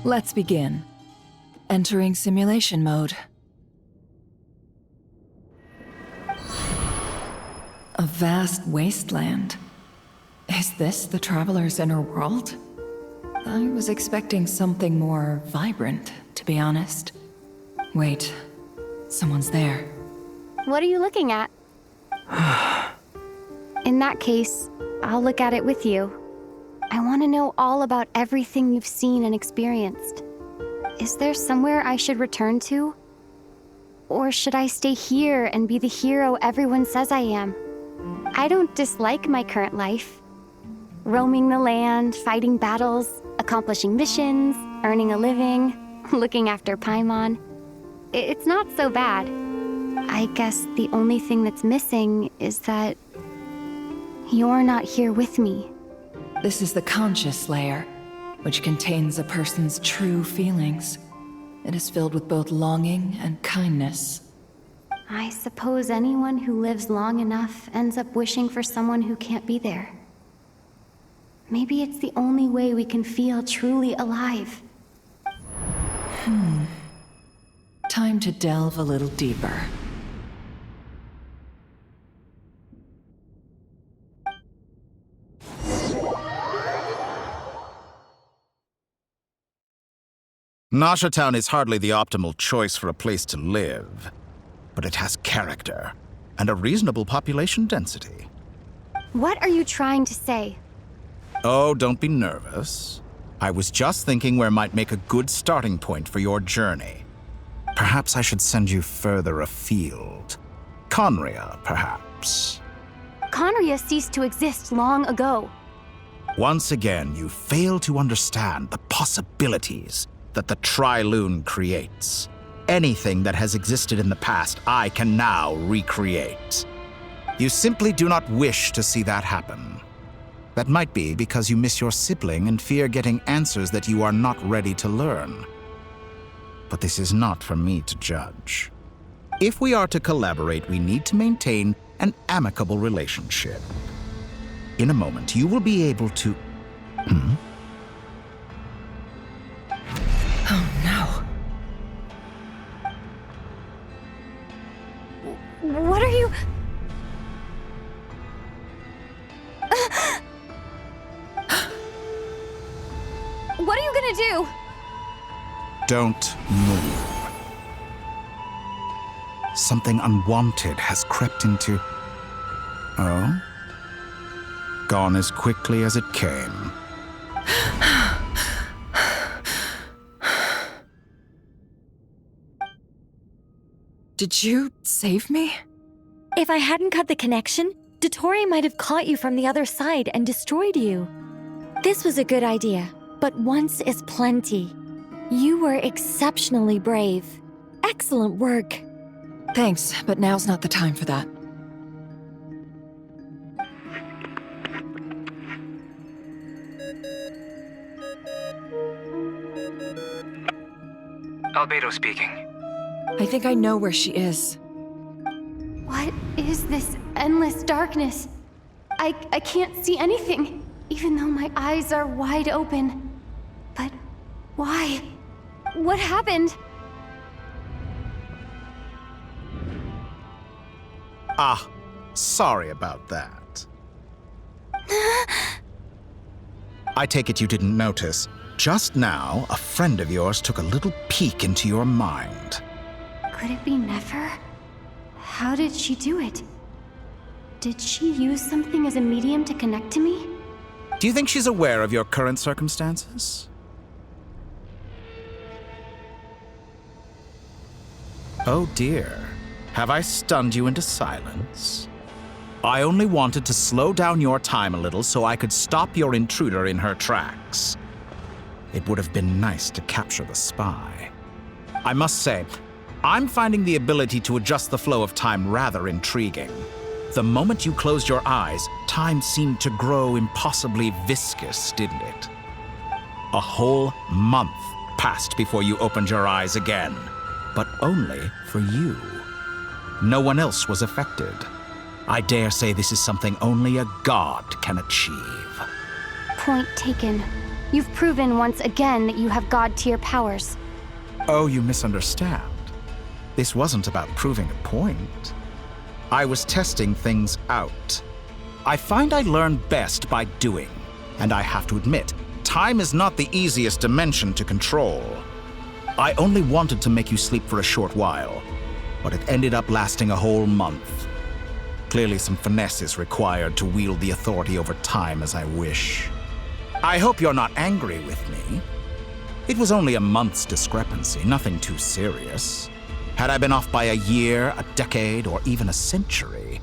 Let's begin. Entering simulation mode. A vast wasteland. Is this the Traveler's inner world? I was expecting something more vibrant, to be honest. Wait, someone's there. What are you looking at? In that case, I'll look at it with you. I want to know all about everything you've seen and experienced. Is there somewhere I should return to? Or should I stay here and be the hero everyone says I am? I don't dislike my current life. Roaming the land, fighting battles, accomplishing missions, earning a living, looking after Paimon. It's not so bad. I guess the only thing that's missing is that you're not here with me. This is the conscious layer, which contains a person's true feelings. It is filled with both longing and kindness. I suppose anyone who lives long enough ends up wishing for someone who can't be there. Maybe it's the only way we can feel truly alive. Time to delve a little deeper. Nasha Town is hardly the optimal choice for a place to live, but it has character and a reasonable population density. What are you trying to say? Oh, don't be nervous. I was just thinking where might make a good starting point for your journey. Perhaps I should send you further afield. Conria, perhaps. Conria ceased to exist long ago. Once again, you fail to understand the possibilities that the Tri-Lune creates. Anything that has existed in the past, I can now recreate. You simply do not wish to see that happen. That might be because you miss your sibling and fear getting answers that you are not ready to learn. But this is not for me to judge. If we are to collaborate, we need to maintain an amicable relationship. In a moment, you will be able to... Oh no. What are you... What are you gonna do? Don't move. Something unwanted has crept into... Oh? Gone as quickly as it came. Did you save me? If I hadn't cut the connection, Dottore might have caught you from the other side and destroyed you. This was a good idea, but once is plenty. You were exceptionally brave. Excellent work. Thanks, but now's not the time for that. Albedo speaking. I think I know where she is. What is this endless darkness? I can't see anything, even though my eyes are wide open. But why? What happened? Ah, sorry about that. I take it you didn't notice. Just now, a friend of yours took a little peek into your mind. Could it be Nefer? How did she do it? Did she use something as a medium to connect to me? Do you think she's aware of your current circumstances? Oh dear. Have I stunned you into silence? I only wanted to slow down your time a little so I could stop your intruder in her tracks. It would have been nice to capture the spy. I must say, I'm finding the ability to adjust the flow of time rather intriguing. The moment you closed your eyes, time seemed to grow impossibly viscous, didn't it? A whole month passed before you opened your eyes again, but only for you. No one else was affected. I dare say this is something only a god can achieve. Point taken. You've proven once again that you have god-tier powers. Oh, you misunderstand. This wasn't about proving a point. I was testing things out. I find I learn best by doing, and I have to admit, time is not the easiest dimension to control. I only wanted to make you sleep for a short while, but it ended up lasting a whole month. Clearly some finesse is required to wield the authority over time as I wish. I hope you're not angry with me. It was only a month's discrepancy, nothing too serious. Had I been off by a year, a decade, or even a century,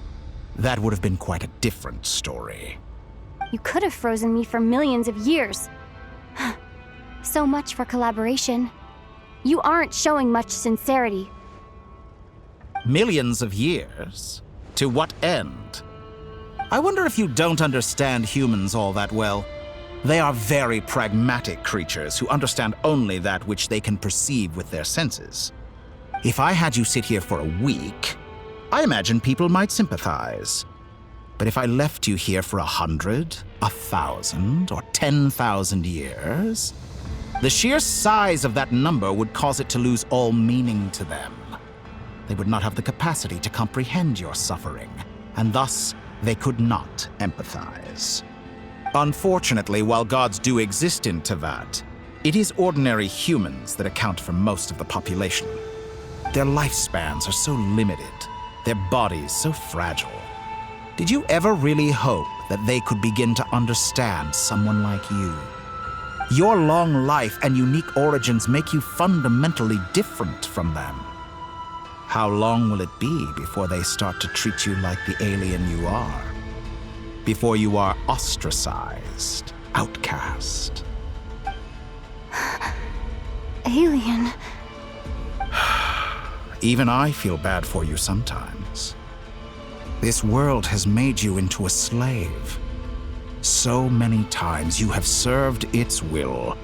that would have been quite a different story. You could have frozen me for millions of years. So much for collaboration. You aren't showing much sincerity. Millions of years? To what end? I wonder if you don't understand humans all that well. They are very pragmatic creatures who understand only that which they can perceive with their senses. If I had you sit here for a week, I imagine people might sympathize. But if I left you here for 100, 1,000, or 10,000 years, the sheer size of that number would cause it to lose all meaning to them. They would not have the capacity to comprehend your suffering, and thus they could not empathize. Unfortunately, while gods do exist in Teyvat, it is ordinary humans that account for most of the population. Their lifespans are so limited, their bodies so fragile. Did you ever really hope that they could begin to understand someone like you? Your long life and unique origins make you fundamentally different from them. How long will it be before they start to treat you like the alien you are? Before you are ostracized, outcast? Alien. Even I feel bad for you sometimes. This world has made you into a slave. So many times you have served its will,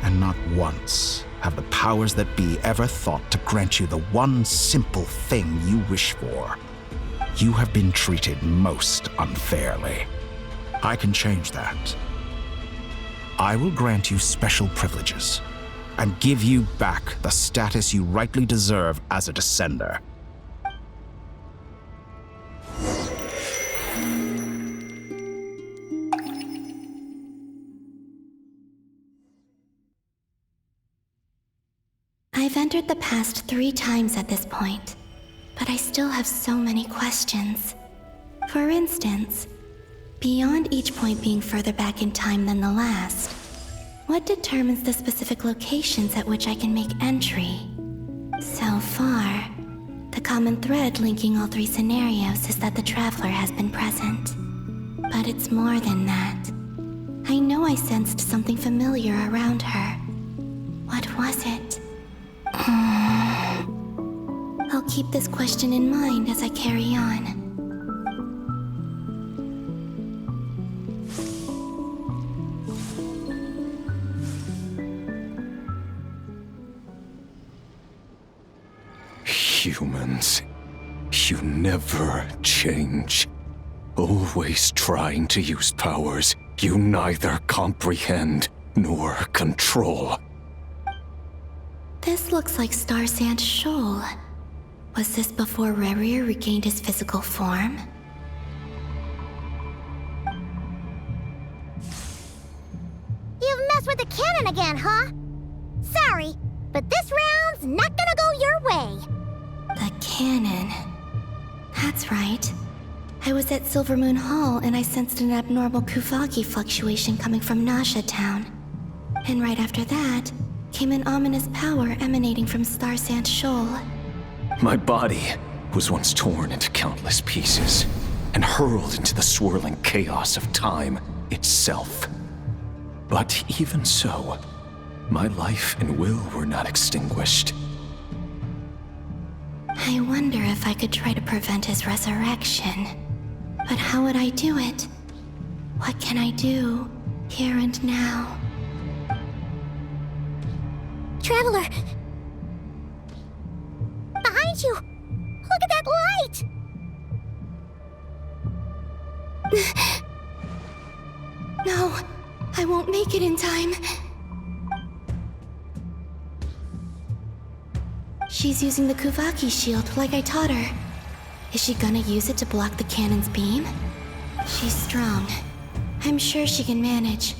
and not once have the powers that be ever thought to grant you the one simple thing you wish for. You have been treated most unfairly. I can change that. I will grant you special privileges and give you back the status you rightly deserve as a descender. I've entered the past 3 times at this point, but I still have so many questions. For instance, beyond each point being further back in time than the last, what determines the specific locations at which I can make entry? So far, the common thread linking all 3 scenarios is that the Traveler has been present. But it's more than that. I know I sensed something familiar around her. What was it? I'll keep this question in mind as I carry on. Humans, you never change. Always trying to use powers you neither comprehend nor control. This looks like Star Sand Shoal. Was this before Rerir regained his physical form? You've messed with the cannon again, huh? Sorry, but this round's not gonna go your way. The cannon. That's right. I was at Silvermoon Hall and I sensed an abnormal Kuvagi fluctuation coming from Nasha Town. And right after that, came an ominous power emanating from Star Sand Shoal. My body was once torn into countless pieces and hurled into the swirling chaos of time itself. But even so, my life and will were not extinguished. I wonder if I could try to prevent his resurrection. But how would I do it? What can I do, here and now? Traveler! Behind you! Look at that light! No, I won't make it in time. She's using the Kuvaki shield like I taught her. Is she gonna use it to block the cannon's beam? She's strong. I'm sure she can manage.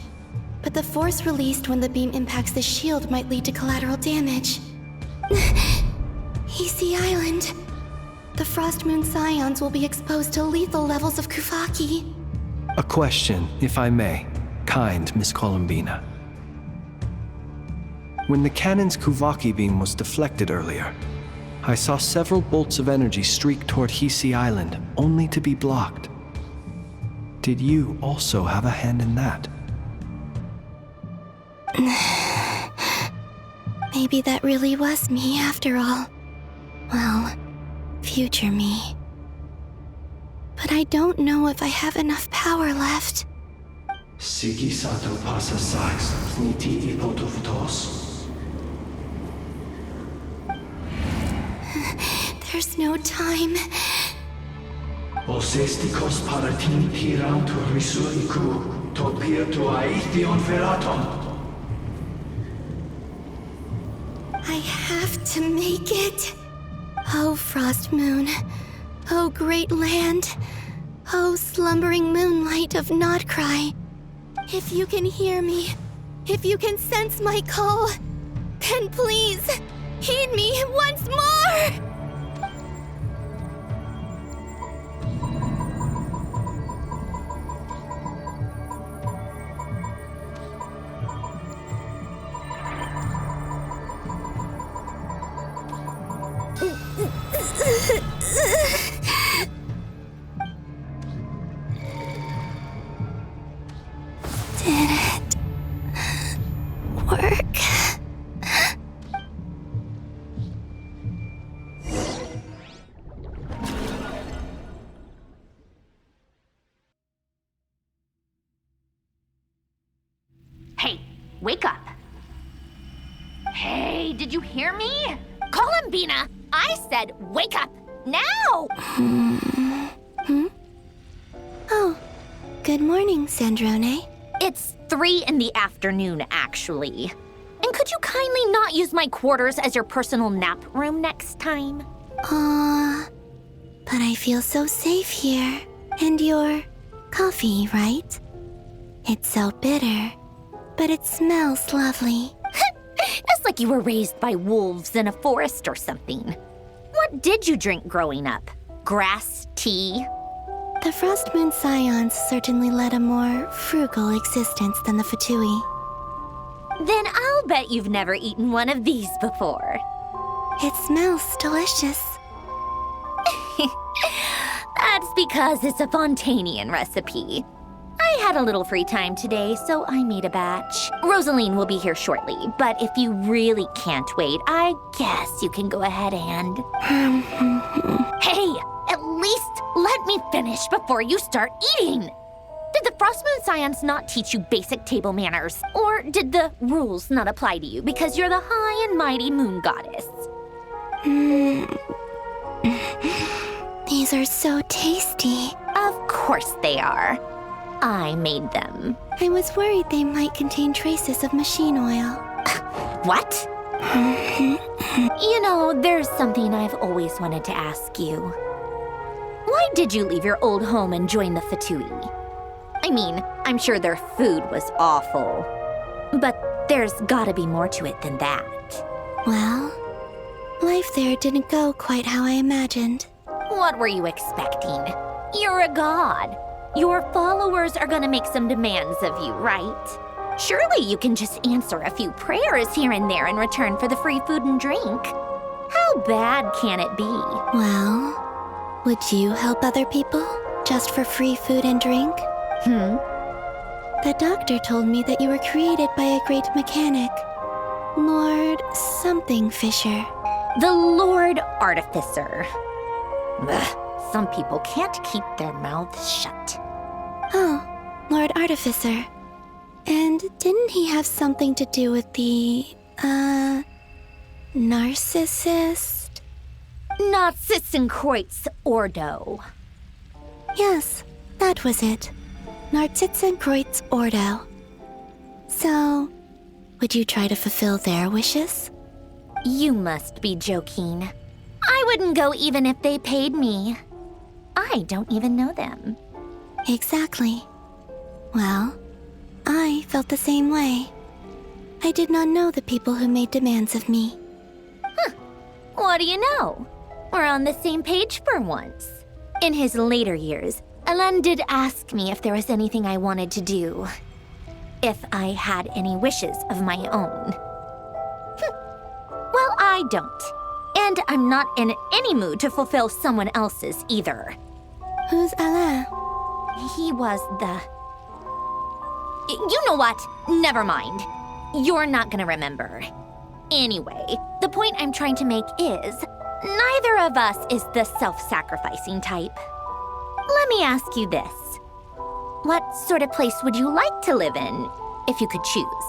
But the force released when the beam impacts the shield might lead to collateral damage. Easy Island. The Frost Moon Scions will be exposed to lethal levels of Kuvaki. A question, if I may. Kind Miss Columbina. When the cannon's Kuvaki beam was deflected earlier, I saw several bolts of energy streak toward Hisi Island, only to be blocked. Did you also have a hand in that? Maybe that really was me after all. Well, future me. But I don't know if I have enough power left. Siki sato pasa sax sniti ipotuftos. There's no time. Osestikos paratin tiram tu risuiku, to pirtu aithion feraton. I have to make it. Oh, Frost Moon. Oh, great land. Oh, slumbering moonlight of Nodcry. If you can hear me, if you can sense my call, then please, heed me once more! Did it work? Hey, wake up. Hey, did you hear me? Columbina, I said wake up, now! Oh, good morning, Sandrone. It's 3 in the afternoon, actually. And could you kindly not use my quarters as your personal nap room next time? But I feel so safe here. And your coffee, right? It's so bitter, but it smells lovely. It's like you were raised by wolves in a forest or something. What did you drink growing up? Grass tea? The Frost Moon Scions certainly led a more frugal existence than the Fatui. Then I'll bet you've never eaten one of these before. It smells delicious. That's because it's a Fontanian recipe. I had a little free time today, so I made a batch. Rosaline will be here shortly, but if you really can't wait, I guess you can go ahead and... Hey, at least let me finish before you start eating! Did the Frost Moon Scions not teach you basic table manners? Or did the rules not apply to you because you're the high and mighty moon goddess? These are so tasty. Of course they are. I made them. I was worried they might contain traces of machine oil. What? You know, there's something I've always wanted to ask you. Why did you leave your old home and join the Fatui? I mean, I'm sure their food was awful. But there's gotta be more to it than that. Well, life there didn't go quite how I imagined. What were you expecting? You're a god. Your followers are gonna make some demands of you, right? Surely you can just answer a few prayers here and there in return for the free food and drink. How bad can it be? Well, would you help other people just for free food and drink? The doctor told me that you were created by a great mechanic, Lord something Fisher. The Lord Artificer. Ugh, some people can't keep their mouths shut. Oh, Lord Artificer. And didn't he have something to do with the, narcissist? Nazis and Kreutz Ordo. Yes, That was it. Nartitzenkreuz Ordo. So, would you try to fulfill their wishes? You must be joking. I wouldn't go even if they paid me. I don't even know them. Exactly. Well, I felt the same way. I did not know the people who made demands of me. What do you know? We're on the same page for once. In his later years, Alan did ask me if there was anything I wanted to do. If I had any wishes of my own. Well, I don't. And I'm not in any mood to fulfill someone else's either. Who's Alain? He was the... You know what? Never mind. You're not gonna remember. Anyway, the point I'm trying to make is, neither of us is the self-sacrificing type. Let me ask you this. What sort of place would you like to live in, if you could choose?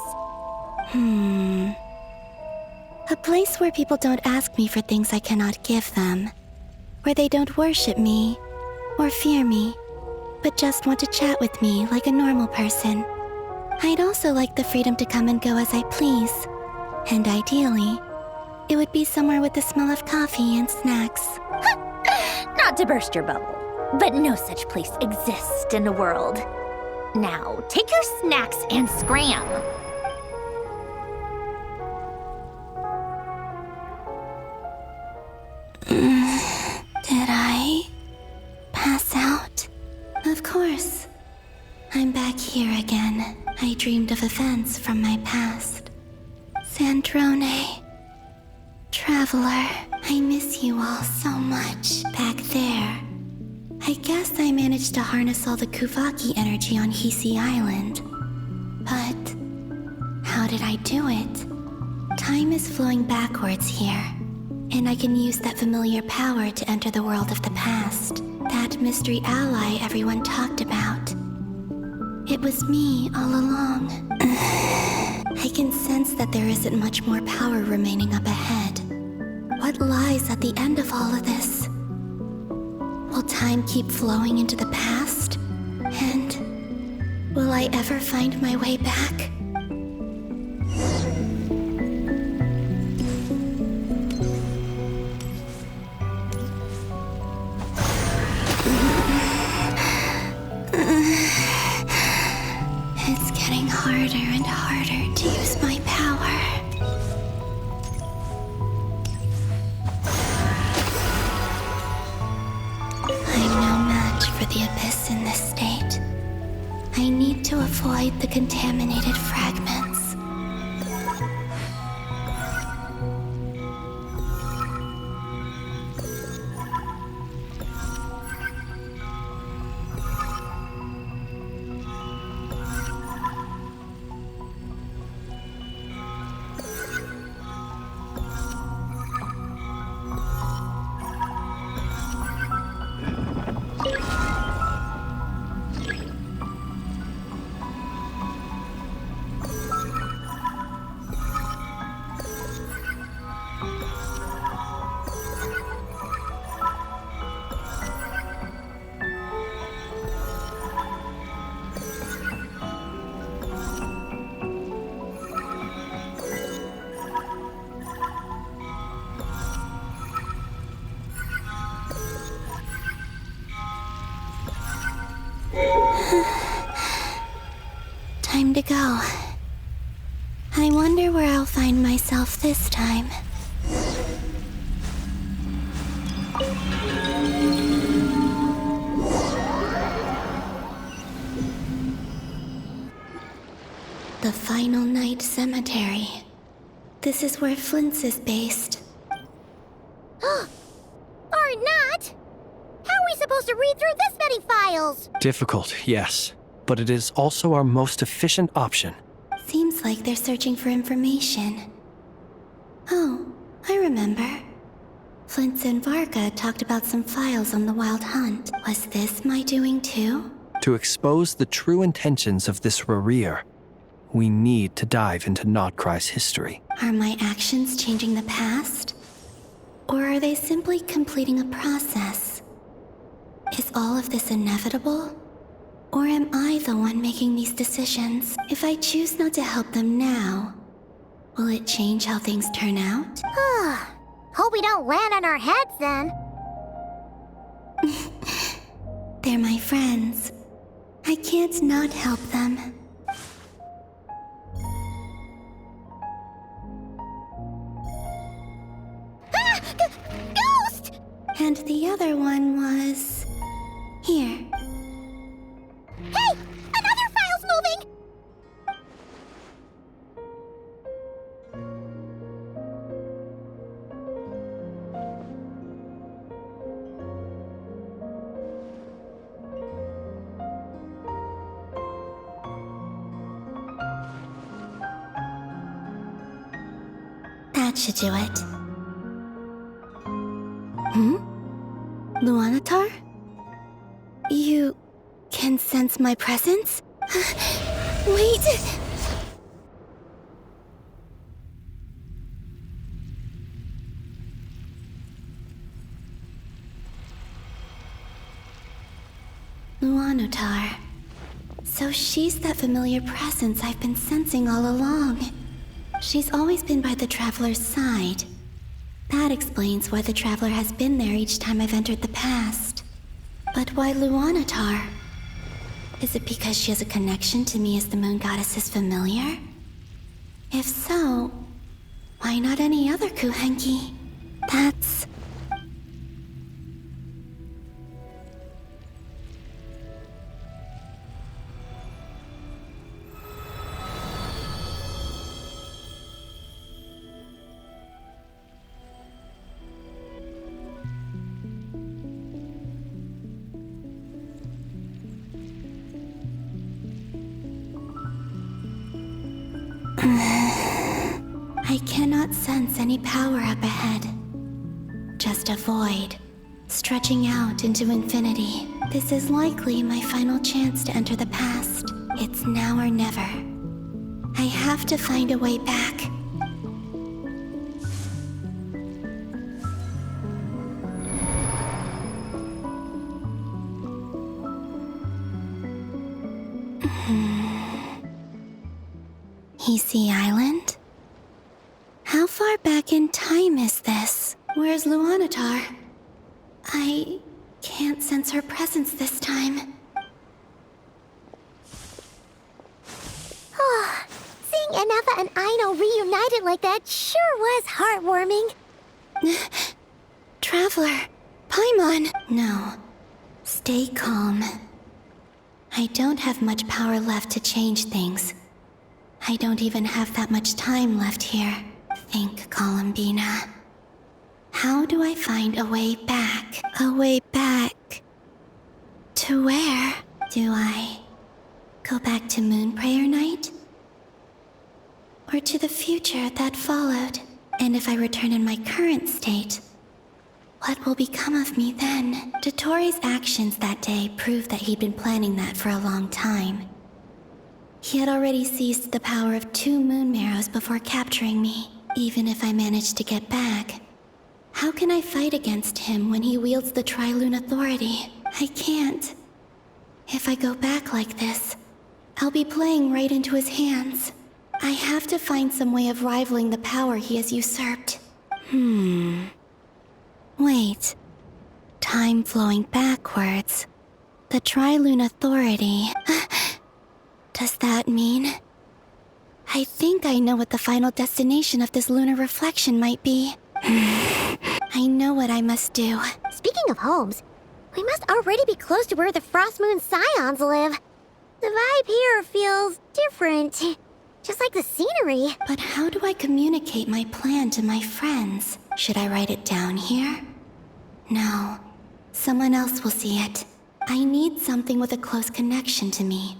A place where people don't ask me for things I cannot give them. Where they don't worship me, or fear me, but just want to chat with me like a normal person. I'd also like the freedom to come and go as I please. And ideally, it would be somewhere with the smell of coffee and snacks. Not to burst your bubble, but no such place exists in the world. Now, take your snacks and scram. Did I pass out? Of course. I'm back here again. I dreamed of events from my past. Sandrone. Traveler, I miss you all so much back there. I guess I managed to harness all the Kuvaki energy on Hisi Island. But how did I do it? Time is flowing backwards here, and I can use that familiar power to enter the world of the past. That mystery ally everyone talked about. It was me all along. I can sense that there isn't much more power remaining up ahead. What lies at the end of all of this? Will time keep flowing into the past? And will I ever find my way back? It's getting harder and harder to use my power. I'm no match for the Abyss in this state. I need to avoid the contaminated fragments. Time to go. I wonder where I'll find myself this time. The Final Night Cemetery. This is where Flint's is based. Or not! How are we supposed to read through this many files? Difficult, yes. But it is also our most efficient option. Seems like they're searching for information. Oh, I remember. Flint's and Varga talked about some files on the Wild Hunt. Was this my doing too? To expose the true intentions of this Rereer, we need to dive into Notcry's history. Are my actions changing the past? Or are they simply completing a process? Is all of this inevitable? Or am I the one making these decisions? If I choose not to help them now, will it change how things turn out? Hope we don't land on our heads then. They're my friends. I can't not help them. Ghost! And the other one was... here. Hey! Another file's moving! That should do it. Luanatar? You can sense my presence? Wait! Luanatar. So she's that familiar presence I've been sensing all along. She's always been by the Traveler's side. That explains why the Traveler has been there each time I've entered the past. But why Luanatar? Is it because she has a connection to me as the Moon Goddess's familiar? If so, why not any other Kuhenki? That's... I cannot sense any power up ahead. Just a void, stretching out into infinity. This is likely my final chance to enter the past. It's now or never. I have to find a way back. Hisi Island? How far back in time is this? Where's Luanatar? I can't sense her presence this time. Seeing Enefa and Aino reunited like that sure was heartwarming. Traveler, Paimon! No. Stay calm. I don't have much power left to change things. I don't even have that much time left here. Think, Columbina. How do I find a way back? A way back... to where? Do I go back to Moon Prayer Night? Or to the future that followed? And if I return in my current state, what will become of me then? Dotori's actions that day proved that he'd been planning that for a long time. He had already seized the power of 2 moon marrows before capturing me. Even if I managed to get back, how can I fight against him when he wields the Tri-Lune authority? I can't. If I go back like this, I'll be playing right into his hands. I have to find some way of rivaling the power he has usurped. Wait. Time flowing backwards. The Tri-Lune authority. Does that mean... I think I know what the final destination of this lunar reflection might be. I know what I must do. Speaking of homes, we must already be close to where the Frost Moon Scions live. The vibe here feels different. Just like the scenery. But how do I communicate my plan to my friends? Should I write it down here? No. Someone else will see it. I need something with a close connection to me.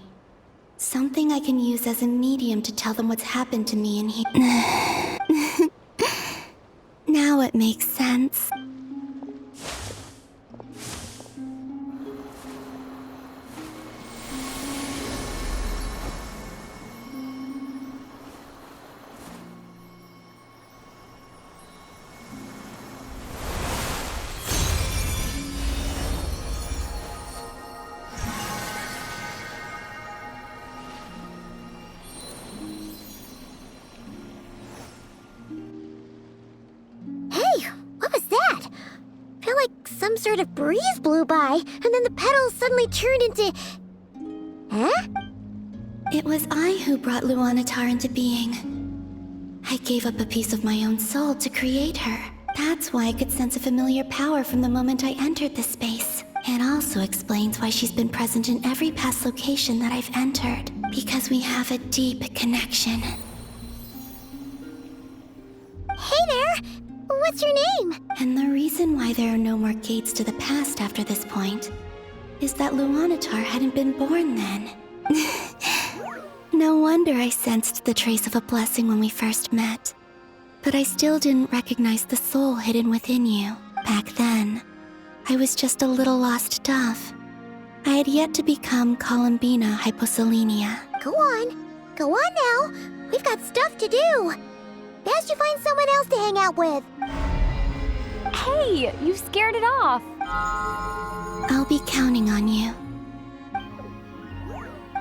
Something I can use as a medium to tell them what's happened to me in here. Now it makes sense. some sort of breeze blew by, and then the petals suddenly turned into... Huh? It was I who brought Luanatar into being. I gave up a piece of my own soul to create her. That's why I could sense a familiar power from the moment I entered this space. It also explains why she's been present in every past location that I've entered. Because we have a deep connection. Hey there! What's your name? And the reason why there are no more gates to the past after this point is that Luanatar hadn't been born then. No wonder I sensed the trace of a blessing when we first met. But I still didn't recognize the soul hidden within you. Back then, I was just a little lost dove. I had yet to become Columbina Hyposelenia. Go on. Go on now. We've got stuff to do. Best you find someone else to hang out with. Hey, you scared it off. I'll be counting on you.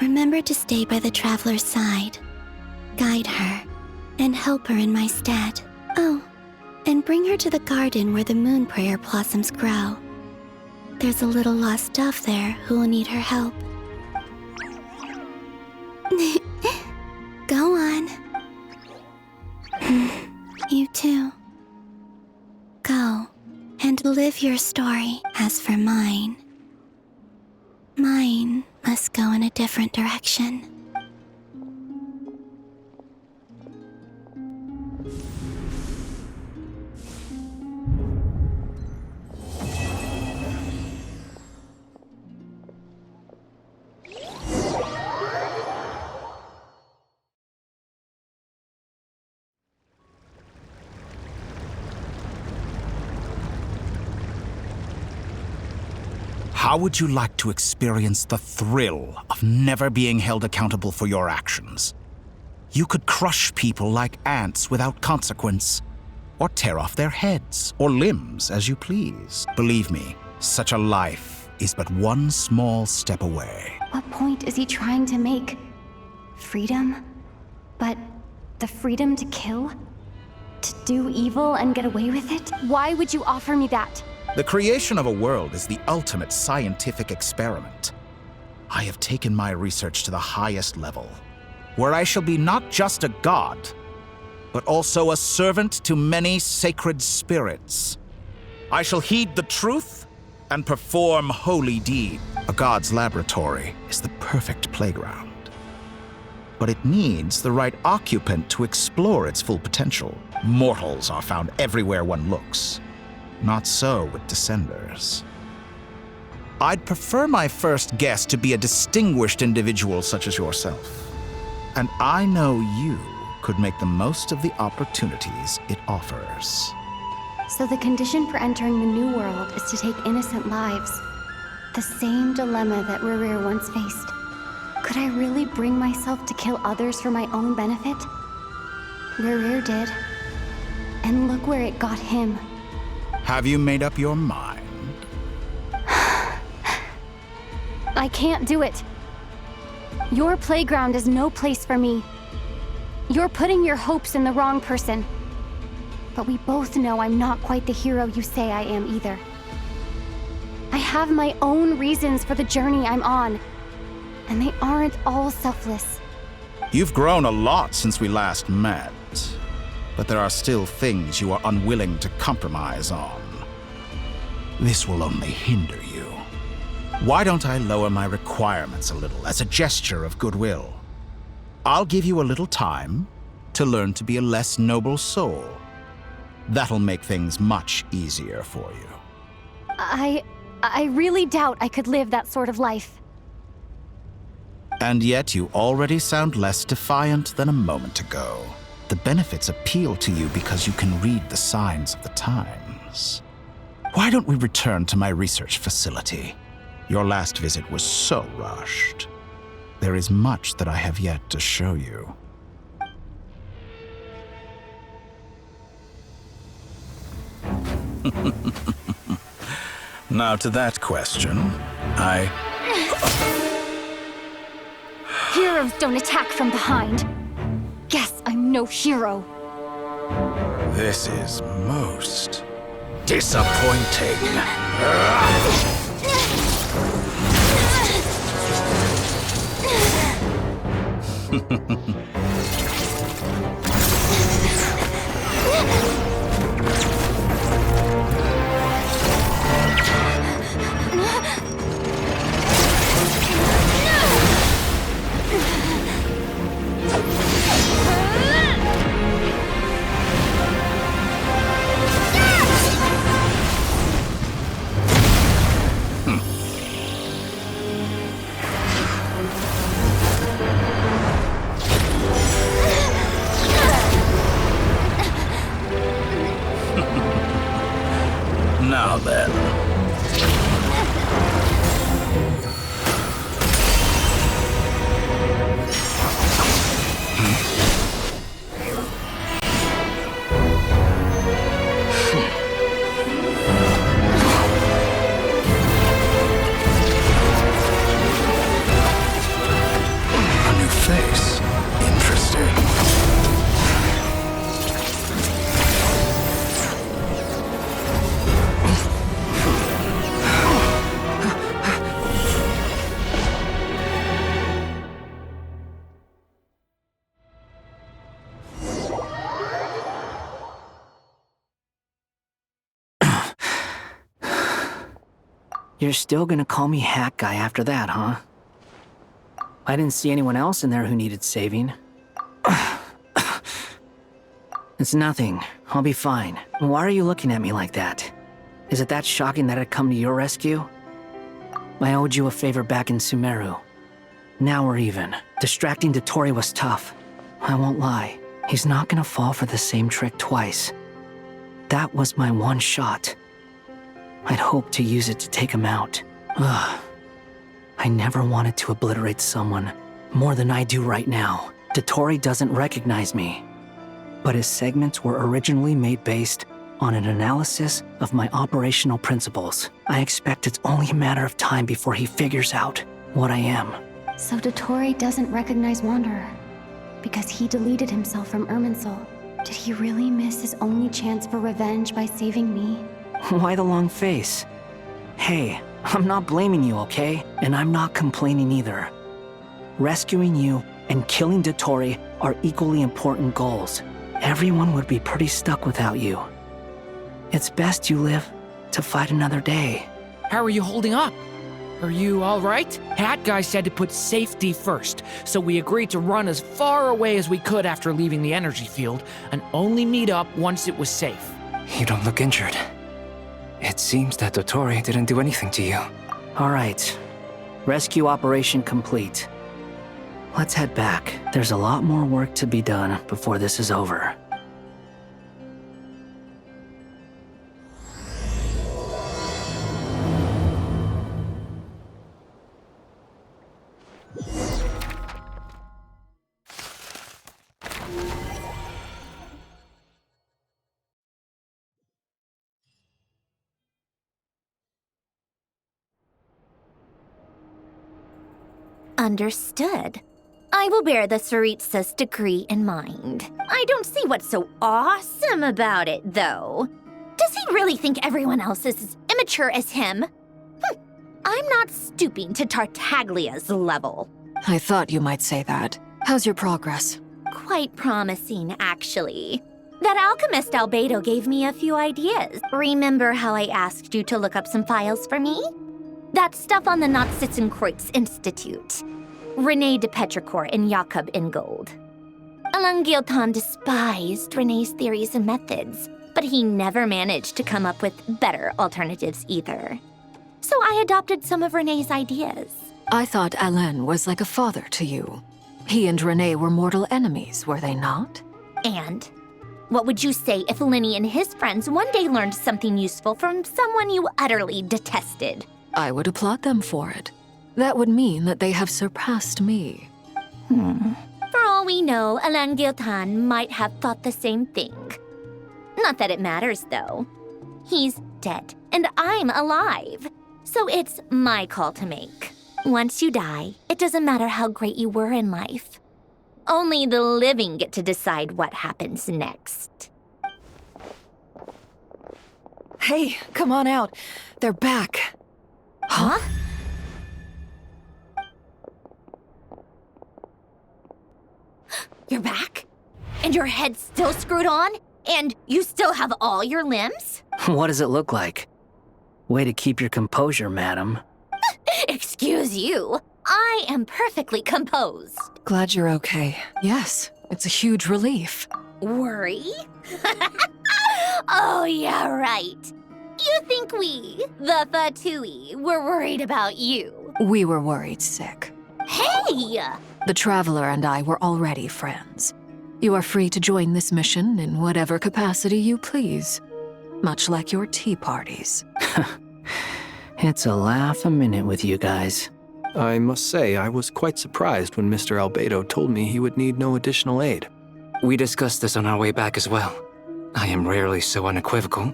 Remember to stay by the traveler's side, guide her, and help her in my stead. Oh, and bring her to the garden where the moon prayer blossoms grow. There's a little lost dove there who will need her help. Go on. You too. Go and live your story. As for mine must go in a different direction. How would you like to experience the thrill of never being held accountable for your actions? You could crush people like ants without consequence, or tear off their heads or limbs as you please. Believe me, such a life is but one small step away. What point is he trying to make? Freedom? But the freedom to kill? To do evil and get away with it? Why would you offer me that? The creation of a world is the ultimate scientific experiment. I have taken my research to the highest level, where I shall be not just a god, but also a servant to many sacred spirits. I shall heed the truth and perform holy deeds. A god's laboratory is the perfect playground, but it needs the right occupant to explore its full potential. Mortals are found everywhere one looks. Not so with Descenders. I'd prefer my first guest to be a distinguished individual such as yourself. And I know you could make the most of the opportunities it offers. So the condition for entering the new world is to take innocent lives. The same dilemma that Rurir once faced. Could I really bring myself to kill others for my own benefit? Rurir did. And look where it got him. Have you made up your mind? I can't do it. Your playground is no place for me. You're putting your hopes in the wrong person. But we both know I'm not quite the hero you say I am either. I have my own reasons for the journey I'm on, and they aren't all selfless. You've grown a lot since we last met, but there are still things you are unwilling to compromise on. This will only hinder you. Why don't I lower my requirements a little as a gesture of goodwill? I'll give you a little time to learn to be a less noble soul. That'll make things much easier for you. I really doubt I could live that sort of life. And yet you already sound less defiant than a moment ago. The benefits appeal to you because you can read the signs of the times. Why don't we return to my research facility? Your last visit was so rushed. There is much that I have yet to show you. Now to that question, Heroes don't attack from behind. Guess I'm no hero. This is most Disappointing. Now then. A new face. Interesting. You're still gonna call me Hat Guy after that, huh? I didn't see anyone else in there who needed saving. It's nothing. I'll be fine. Why are you looking at me like that? Is it that shocking that I'd come to your rescue? I owed you a favor back in Sumeru. Now we're even. Distracting Dotori was tough. I won't lie. He's not gonna fall for the same trick twice. That was my one shot. I'd hoped to use it to take him out. Ugh. I never wanted to obliterate someone more than I do right now. Dotori doesn't recognize me. But his segments were originally made based on an analysis of my operational principles. I expect it's only a matter of time before he figures out what I am. So Dotori doesn't recognize Wanderer because he deleted himself from Irminsul. Did he really miss his only chance for revenge by saving me? Why the long face? Hey, I'm not blaming you, okay? And I'm not complaining either. Rescuing you and killing Dotori are equally important goals. Everyone would be pretty stuck without you. It's best you live to fight another day. How are you holding up? Are you all right? Hat Guy said to put safety first, so we agreed to run as far away as we could after leaving the energy field and only meet up once it was safe. You don't look injured. It seems that Dotori didn't do anything to you. All right. Rescue operation complete. Let's head back. There's a lot more work to be done before this is over. Understood. I will bear the Tsaritsa's decree in mind. I don't see what's so awesome about it, though. Does he really think everyone else is as immature as him? I'm not stooping to Tartaglia's level. I thought you might say that. How's your progress? Quite promising, actually. That alchemist Albedo gave me a few ideas. Remember how I asked you to look up some files for me? That stuff on the Nachtschitzenkreuz Institute. René de Petrichor and Jakob Ingold. Alain Guillotin despised René's theories and methods, but he never managed to come up with better alternatives either. So I adopted some of René's ideas. I thought Alain was like a father to you. He and René were mortal enemies, were they not? And what would you say if Linny and his friends one day learned something useful from someone you utterly detested? I would applaud them for it. That would mean that they have surpassed me. For all we know, Alain Guillotin might have thought the same thing. Not that it matters, though. He's dead, and I'm alive. So it's my call to make. Once you die, it doesn't matter how great you were in life. Only the living get to decide what happens next. Hey, come on out. They're back. Huh? You're back? And your head's still screwed on? And you still have all your limbs? What does it look like? Way to keep your composure, madam. Excuse you. I am perfectly composed. Glad you're okay. Yes, it's a huge relief. Worry? Oh, yeah, right. You think we, the Fatui, were worried about you? We were worried sick. Hey! The Traveler and I were already friends. You are free to join this mission in whatever capacity you please. Much like your tea parties. It's a laugh a minute with you guys. I must say, I was quite surprised when Mr. Albedo told me he would need no additional aid. We discussed this on our way back as well. I am rarely so unequivocal,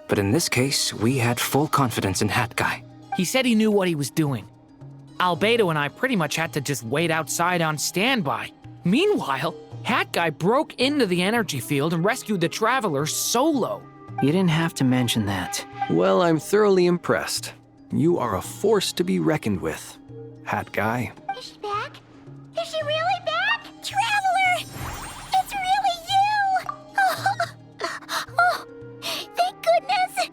but in this case, we had full confidence in Hat Guy. He said he knew what he was doing. Albedo and I pretty much had to just wait outside on standby. Meanwhile, Hat Guy broke into the energy field and rescued the Traveler solo. You didn't have to mention that. Well, I'm thoroughly impressed. You are a force to be reckoned with, Hat Guy. Is she back? Is she really back? Traveler! It's really you! Oh, thank goodness!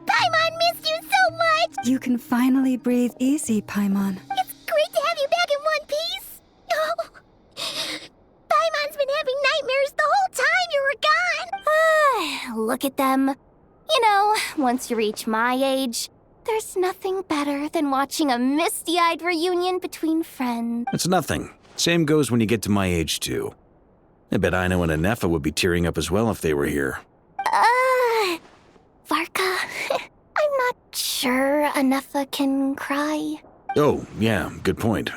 Paimon missed you so much! You can finally breathe easy, Paimon. It's great to have you back in one piece! Oh, Paimon's been having nightmares the whole time you were gone! Look at them. You know, once you reach my age, there's nothing better than watching a misty-eyed reunion between friends. It's nothing. Same goes when you get to my age, too. I bet Aino and Anefa would be tearing up as well if they were here. Varka, I'm not sure Anefa can cry. Oh, yeah, good point.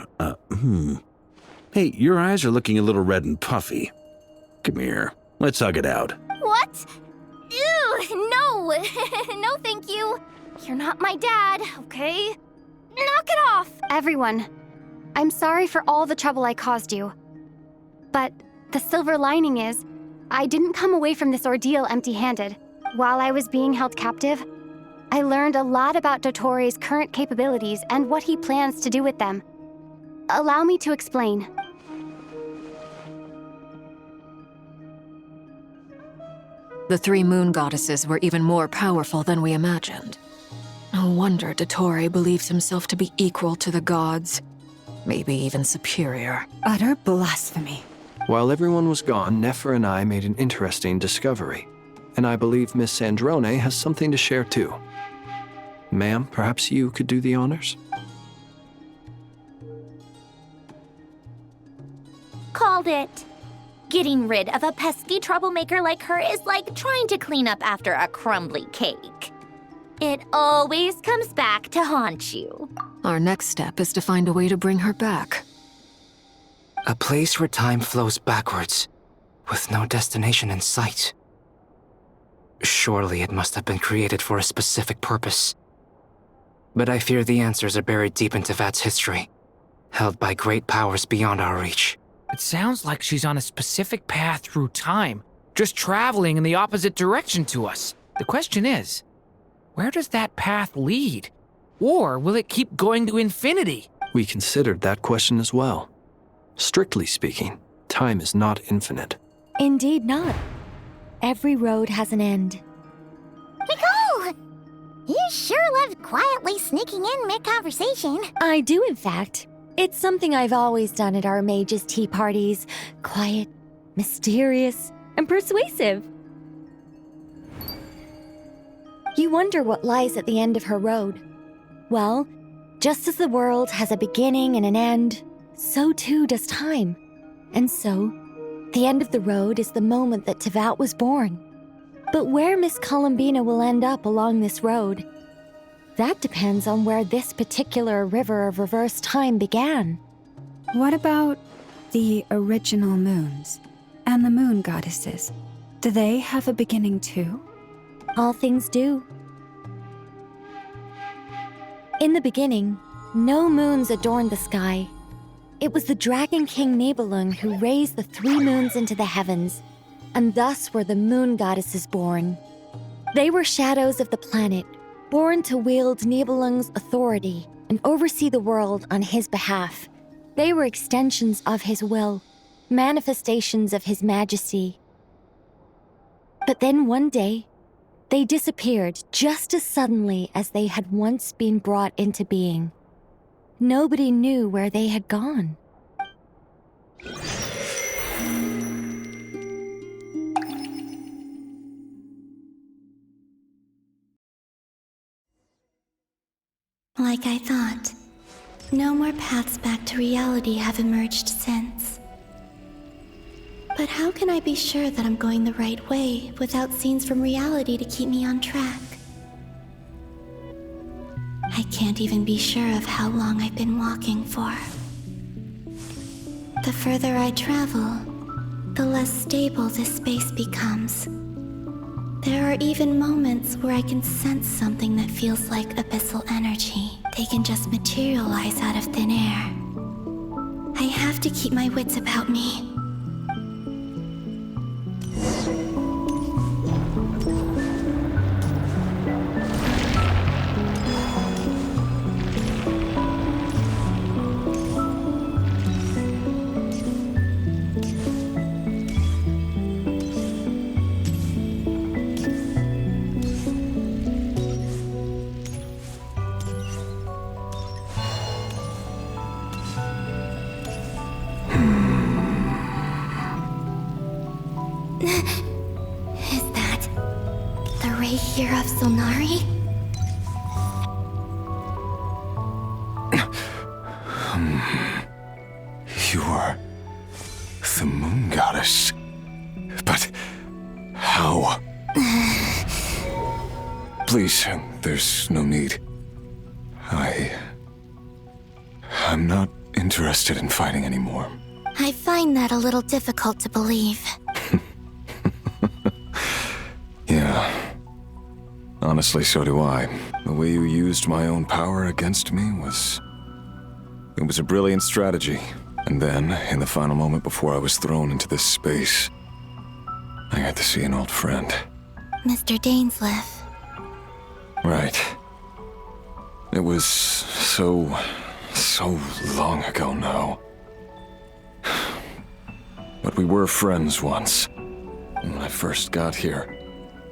Hey, your eyes are looking a little red and puffy. Come here. Let's hug it out. What? Ew, no. No, thank you. You're not my dad, okay? Knock it off! Everyone, I'm sorry for all the trouble I caused you. But the silver lining is, I didn't come away from this ordeal empty-handed. While I was being held captive, I learned a lot about Dotori's current capabilities and what he plans to do with them. Allow me to explain. The three moon goddesses were even more powerful than we imagined. No wonder Dottore believes himself to be equal to the gods. Maybe even superior. Utter blasphemy. While everyone was gone, Nefer and I made an interesting discovery. And I believe Miss Sandrone has something to share too. Ma'am, perhaps you could do the honors? Called it. Getting rid of a pesky troublemaker like her is like trying to clean up after a crumbly cake. It always comes back to haunt you. Our next step is to find a way to bring her back. A place where time flows backwards, with no destination in sight. Surely it must have been created for a specific purpose. But I fear the answers are buried deep in Tevat's history, held by great powers beyond our reach. It sounds like she's on a specific path through time, just traveling in the opposite direction to us. The question is, where does that path lead? Or will it keep going to infinity? We considered that question as well. Strictly speaking, time is not infinite. Indeed not. Every road has an end. Nicole! You sure loved quietly sneaking in mid-conversation. I do, in fact. It's something I've always done at our mages' tea parties. Quiet, mysterious, and persuasive. You wonder what lies at the end of her road. Well, just as the world has a beginning and an end, so too does time. And so, the end of the road is the moment that Tevat was born. But where Miss Columbina will end up along this road, that depends on where this particular river of reverse time began. What about the original moons and the moon goddesses? Do they have a beginning too? All things do. In the beginning, no moons adorned the sky. It was the Dragon King Nibelung who raised the 3 moons into the heavens, and thus were the moon goddesses born. They were shadows of the planet, born to wield Nibelung's authority and oversee the world on his behalf. They were extensions of his will, manifestations of his majesty. But then one day, they disappeared just as suddenly as they had once been brought into being. Nobody knew where they had gone. Like I thought, no more paths back to reality have emerged since. But how can I be sure that I'm going the right way without scenes from reality to keep me on track? I can't even be sure of how long I've been walking for. The further I travel, the less stable this space becomes. There are even moments where I can sense something that feels like abyssal energy. They can just materialize out of thin air. I have to keep my wits about me. Is that the ray here of Solnari? You are the moon goddess. But how? Please, there's no need. I'm not interested in fighting anymore. I find that a little difficult to believe. Yeah. Honestly, so do I. The way you used my own power against me was... It was a brilliant strategy. And then, in the final moment before I was thrown into this space, I got to see an old friend. Mr. Dainsleif. Right. It was so long ago now. But we were friends once. When I first got here,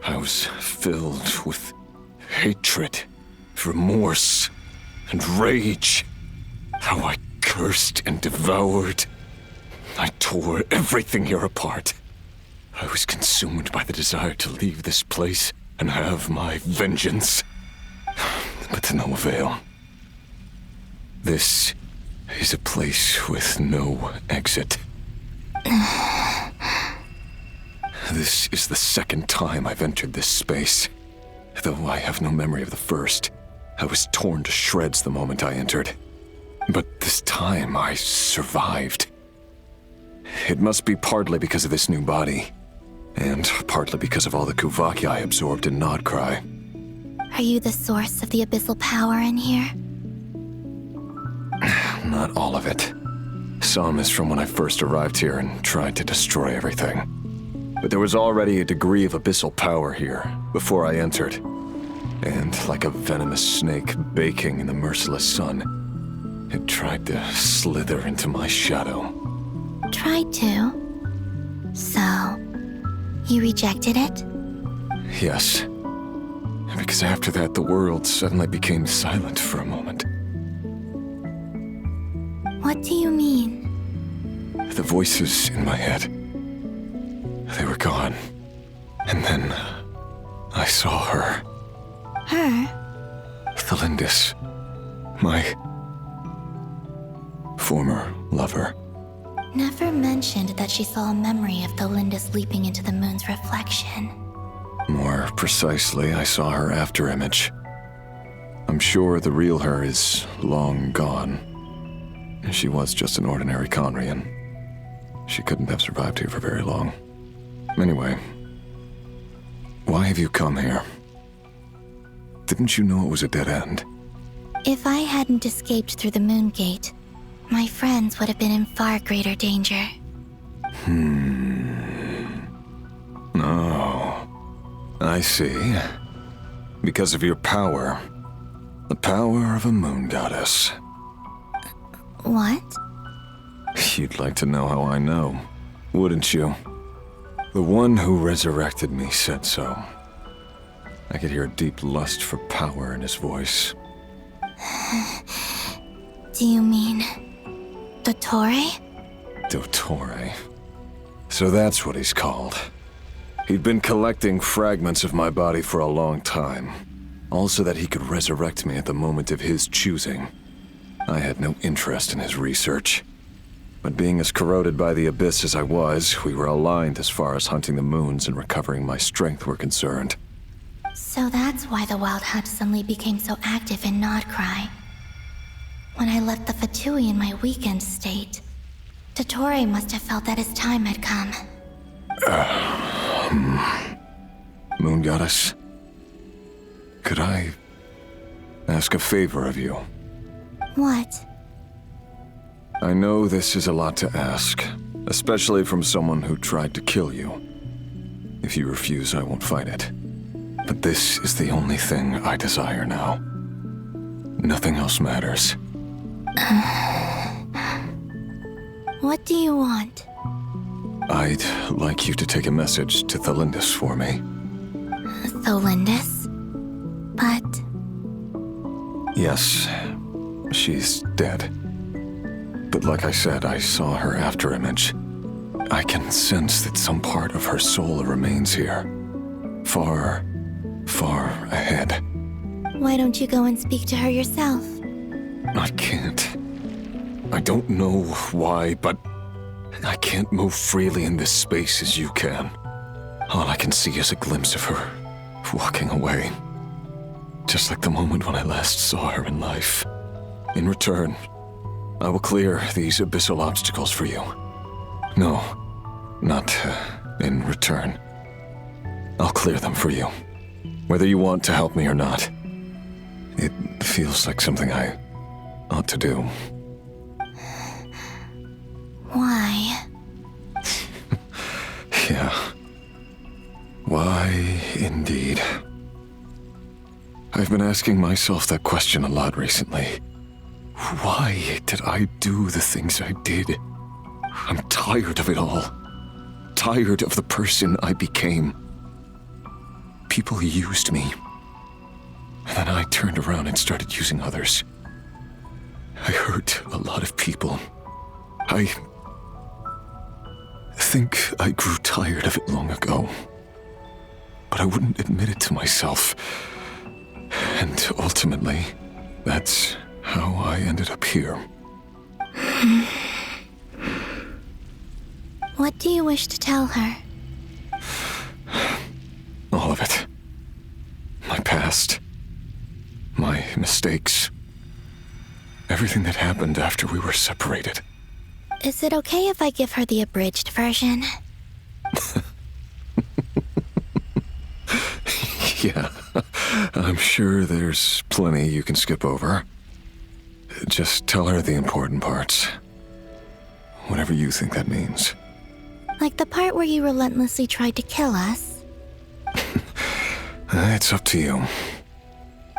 I was filled with hatred, remorse, and rage. How I cursed and devoured. I tore everything here apart. I was consumed by the desire to leave this place and have my vengeance. But to no avail. This is a place with no exit. This is the second time I've entered this space. Though I have no memory of the first, I was torn to shreds the moment I entered. But this time I survived. It must be partly because of this new body, and partly because of all the Kuvaki I absorbed in Nodcry. Are you the source of the abyssal power in here? Not all of it. Some is from when I first arrived here and tried to destroy everything. But there was already a degree of abyssal power here before I entered. And like a venomous snake baking in the merciless sun, it tried to slither into my shadow. Tried to? So, you rejected it? Yes. Because after that, the world suddenly became silent for a moment. What do you mean? The voices in my head, they were gone. And then I saw her. Her? Thelindis. My former lover. Never mentioned that she saw a memory of Thelindis leaping into the moon's reflection. More precisely, I saw her afterimage. I'm sure the real her is long gone. She was just an ordinary Conrian. She couldn't have survived here for very long. Anyway, why have you come here? Didn't you know it was a dead end? If I hadn't escaped through the moon gate, my friends would have been in far greater danger. No. I see. Because of your power. The power of a moon goddess. What? You'd like to know how I know, wouldn't you? The one who resurrected me said so. I could hear a deep lust for power in his voice. Do you mean... Dottore? Dottore. So that's what he's called. He'd been collecting fragments of my body for a long time. All so that he could resurrect me at the moment of his choosing. I had no interest in his research. But being as corroded by the Abyss as I was, we were aligned as far as hunting the moons and recovering my strength were concerned. So that's why the Wild Hunt suddenly became so active in Nodcry. When I left the Fatui in my weakened state, Dottore must have felt that his time had come. Moon Goddess, could I ask a favor of you? What? I know this is a lot to ask, especially from someone who tried to kill you. If you refuse, I won't fight it. But this is the only thing I desire now. Nothing else matters. What do you want? I'd like you to take a message to Thelindis for me. Thelindis? But... Yes, she's dead. But like I said, I saw her afterimage. I can sense that some part of her soul remains here. Far, far ahead. Why don't you go and speak to her yourself? I can't. I don't know why, but I can't move freely in this space as you can. All I can see is a glimpse of her, walking away. Just like the moment when I last saw her in life. In return, I will clear these abyssal obstacles for you. No, not in return. I'll clear them for you, whether you want to help me or not. It feels like something I ought to do. Why? Yeah. Why, indeed. I've been asking myself that question a lot recently. Why did I do the things I did? I'm tired of it all. Tired of the person I became. People used me. And then I turned around and started using others. I hurt a lot of people. I think I grew tired of it long ago. But I wouldn't admit it to myself. And ultimately, that's how I ended up here. What do you wish to tell her? All of it. My past. My mistakes. Everything that happened after we were separated. Is it okay if I give her the abridged version? Yeah, I'm sure there's plenty you can skip over. Just tell her the important parts. Whatever you think that means. Like the part where you relentlessly tried to kill us? It's up to you.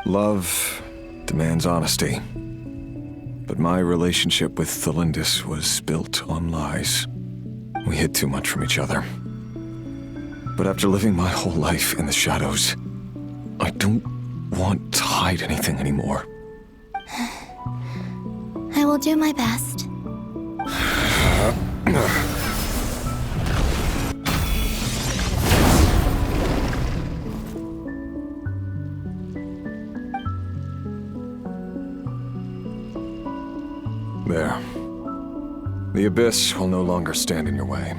Love demands honesty. But my relationship with Thelindis was built on lies. We hid too much from each other. But after living my whole life in the shadows, I don't want to hide anything anymore. I will do my best. There. The Abyss will no longer stand in your way.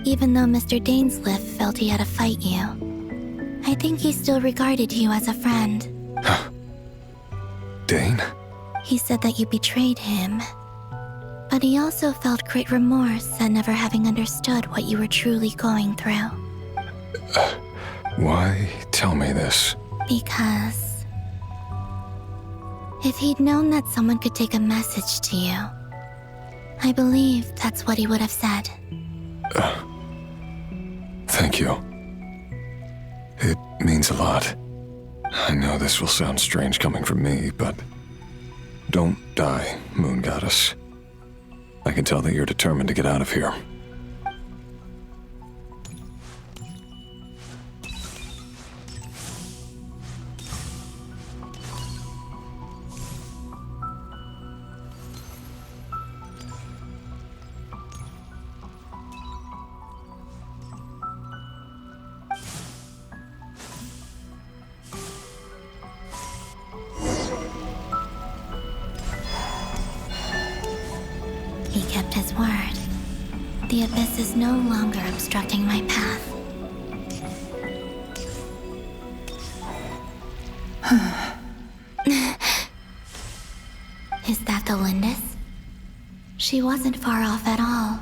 Even though Mr. Dainsleif felt he had to fight you, I think he still regarded you as a friend. Dane? He said that you betrayed him. But he also felt great remorse at never having understood what you were truly going through. Why tell me this? Because... if he'd known that someone could take a message to you, I believe that's what he would have said. Thank you. It means a lot. I know this will sound strange coming from me, but don't die, Moon Goddess. I can tell that you're determined to get out of here. He kept his word. The abyss is no longer obstructing my path. Is that the Lindis? She wasn't far off at all.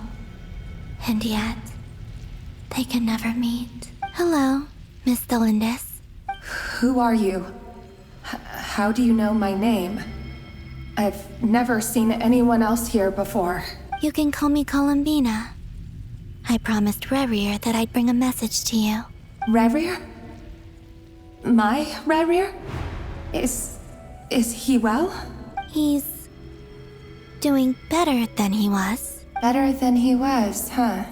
And yet, they can never meet. Hello, Miss the Lindis. Who are you? How do you know my name? I've never seen anyone else here before. You can call me Columbina. I promised Rerir that I'd bring a message to you. Rerir? My Rerir? Is he well? He's doing better than he was. Better than he was, huh?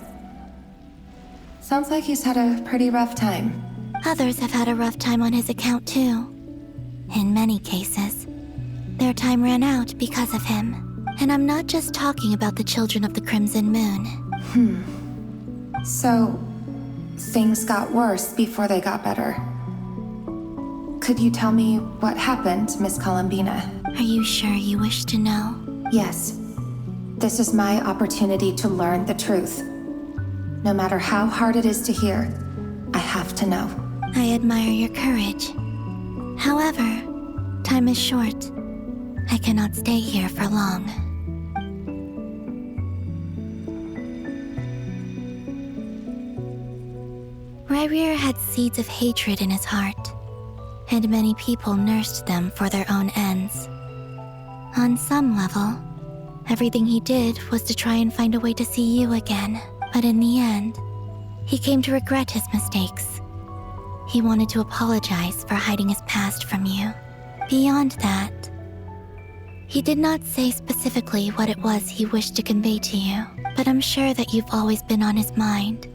Sounds like he's had a pretty rough time. Others have had a rough time on his account too. In many cases, their time ran out because of him. And I'm not just talking about the children of the Crimson Moon. So, things got worse before they got better. Could you tell me what happened, Miss Columbina? Are you sure you wish to know? Yes. This is my opportunity to learn the truth. No matter how hard it is to hear, I have to know. I admire your courage. However, time is short. I cannot stay here for long. Rerir had seeds of hatred in his heart, and many people nursed them for their own ends. On some level, everything he did was to try and find a way to see you again, but in the end, he came to regret his mistakes. He wanted to apologize for hiding his past from you. Beyond that, he did not say specifically what it was he wished to convey to you, but I'm sure that you've always been on his mind.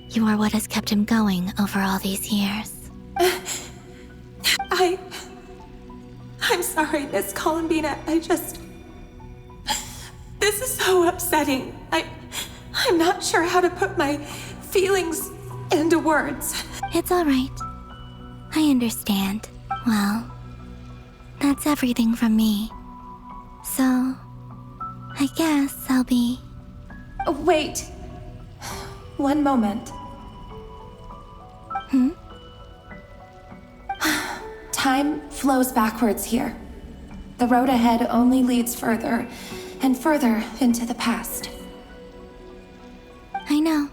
You are what has kept him going over all these years. I'm sorry, Miss Columbina. This is so upsetting. I'm not sure how to put my feelings into words. It's all right. I understand. Well, that's everything from me. So, I guess I'll be... Wait. One moment. Time flows backwards here. The road ahead only leads further and further into the past. I know.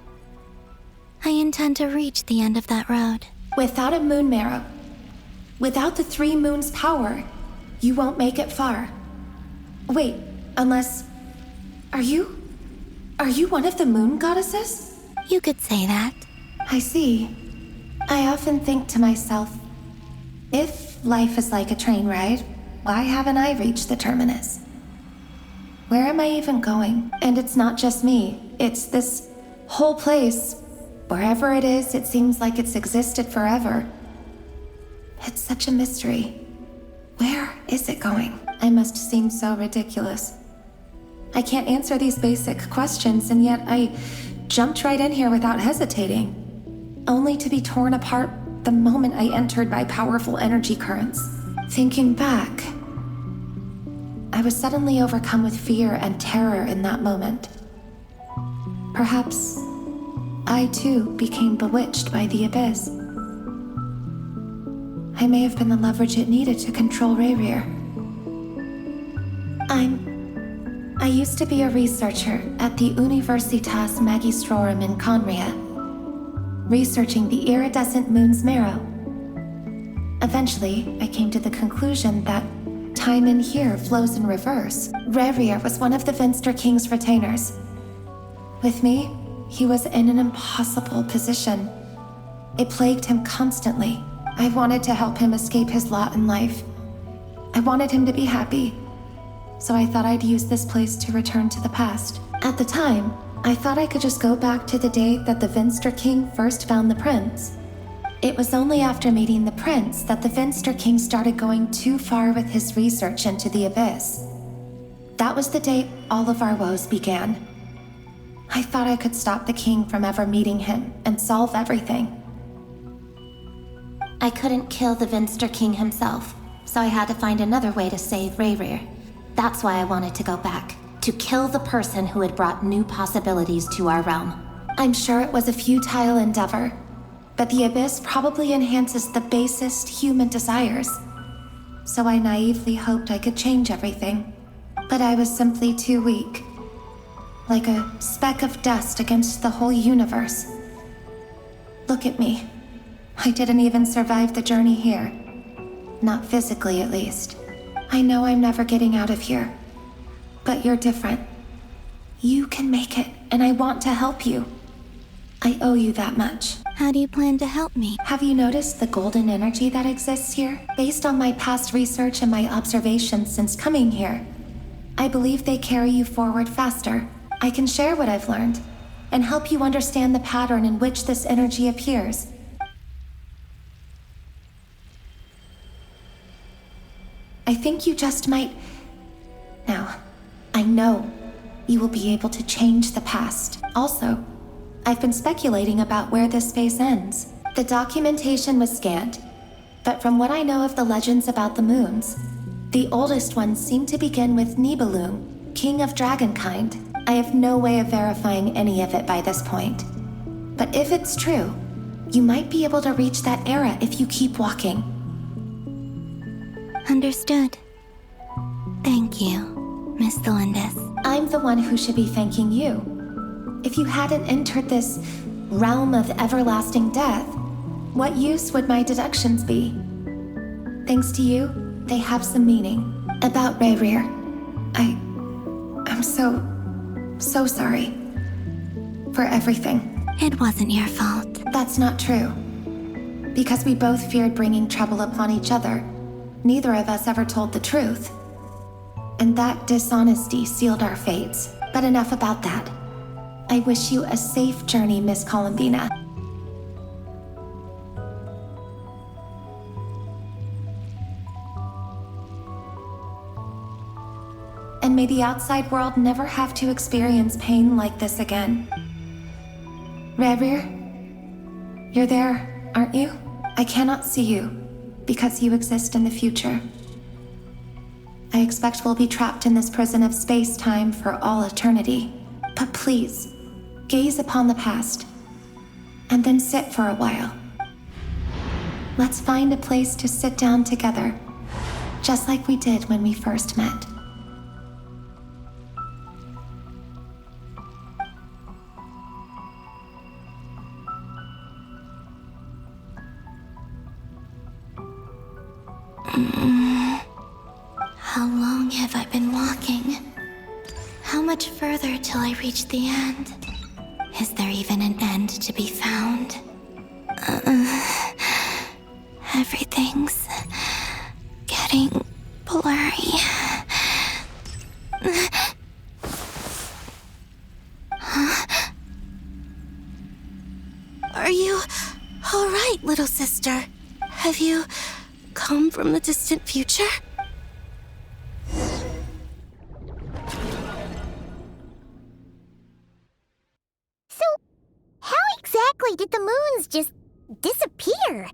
I intend to reach the end of that road. Without a moon marrow, without the 3 moons' power, you won't make it far. Wait, unless... Are you one of the moon goddesses? You could say that. I see. I often think to myself, if life is like a train ride, why haven't I reached the terminus? Where am I even going? And it's not just me, it's this whole place. Wherever it is, it seems like it's existed forever. It's such a mystery. Where is it going? I must seem so ridiculous. I can't answer these basic questions, and yet I jumped right in here without hesitating, only to be torn apart the moment I entered by powerful energy currents. Thinking back, I was suddenly overcome with fear and terror in that moment. Perhaps I too became bewitched by the abyss. I may have been the leverage it needed to control Rerir. I used to be a researcher at the Universitas Magistrorum in Conria, researching the iridescent moon's marrow. Eventually, I came to the conclusion that time in here flows in reverse. Rerir was one of the Finster King's retainers. With me, he was in an impossible position. It plagued him constantly. I wanted to help him escape his lot in life. I wanted him to be happy. So I thought I'd use this place to return to the past. At the time, I thought I could just go back to the day that the Vinster King first found the prince. It was only after meeting the prince that the Vinster King started going too far with his research into the abyss. That was the day all of our woes began. I thought I could stop the king from ever meeting him and solve everything. I couldn't kill the Vinster King himself, so I had to find another way to save Rayrir. That's why I wanted to go back, to kill the person who had brought new possibilities to our realm. I'm sure it was a futile endeavor, but the abyss probably enhances the basest human desires. So I naively hoped I could change everything, but I was simply too weak. Like a speck of dust against the whole universe. Look at me. I didn't even survive the journey here. Not physically, at least. I know I'm never getting out of here. But you're different. You can make it, and I want to help you. I owe you that much. How do you plan to help me? Have you noticed the golden energy that exists here? Based on my past research and my observations since coming here, I believe they carry you forward faster. I can share what I've learned, and help you understand the pattern in which this energy appears. I think you just might... Now, I know you will be able to change the past. Also, I've been speculating about where this space ends. The documentation was scanned, but from what I know of the legends about the moons, the oldest ones seem to begin with Nibelung, king of dragonkind. I have no way of verifying any of it by this point. But if it's true, you might be able to reach that era if you keep walking. Understood. Thank you, Miss Thelindis. I'm the one who should be thanking you. If you hadn't entered this realm of everlasting death, what use would my deductions be? Thanks to you, they have some meaning. About Rayrir, I'm so sorry. For everything. It wasn't your fault. That's not true. Because we both feared bringing trouble upon each other, neither of us ever told the truth. And that dishonesty sealed our fates. But enough about that. I wish you a safe journey, Miss Columbina. And may the outside world never have to experience pain like this again. Rayrir, you're there, aren't you? I cannot see you, because you exist in the future. I expect we'll be trapped in this prison of space-time for all eternity. But please, gaze upon the past, and then sit for a while. Let's find a place to sit down together, just like we did when we first met. How long have I been walking? How much further till I reach the end? Is there even an end to be found? Everything's getting blurry. Huh? Are you all right, little sister? Have you come from the distant future? So, how exactly did the moons just disappear?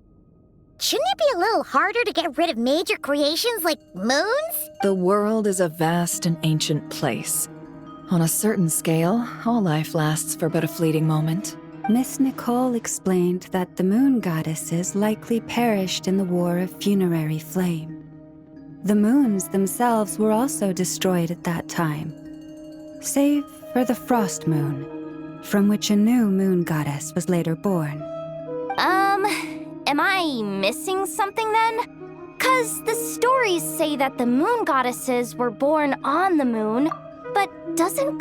Shouldn't it be a little harder to get rid of major creations like moons? The world is a vast and ancient place. On a certain scale, all life lasts for but a fleeting moment. Miss Nicole explained that the moon goddesses likely perished in the War of Funerary Flame. The moons themselves were also destroyed at that time, save for the Frost Moon, from which a new moon goddess was later born. Am I missing something then? 'Cause the stories say that the moon goddesses were born on the moon, but doesn't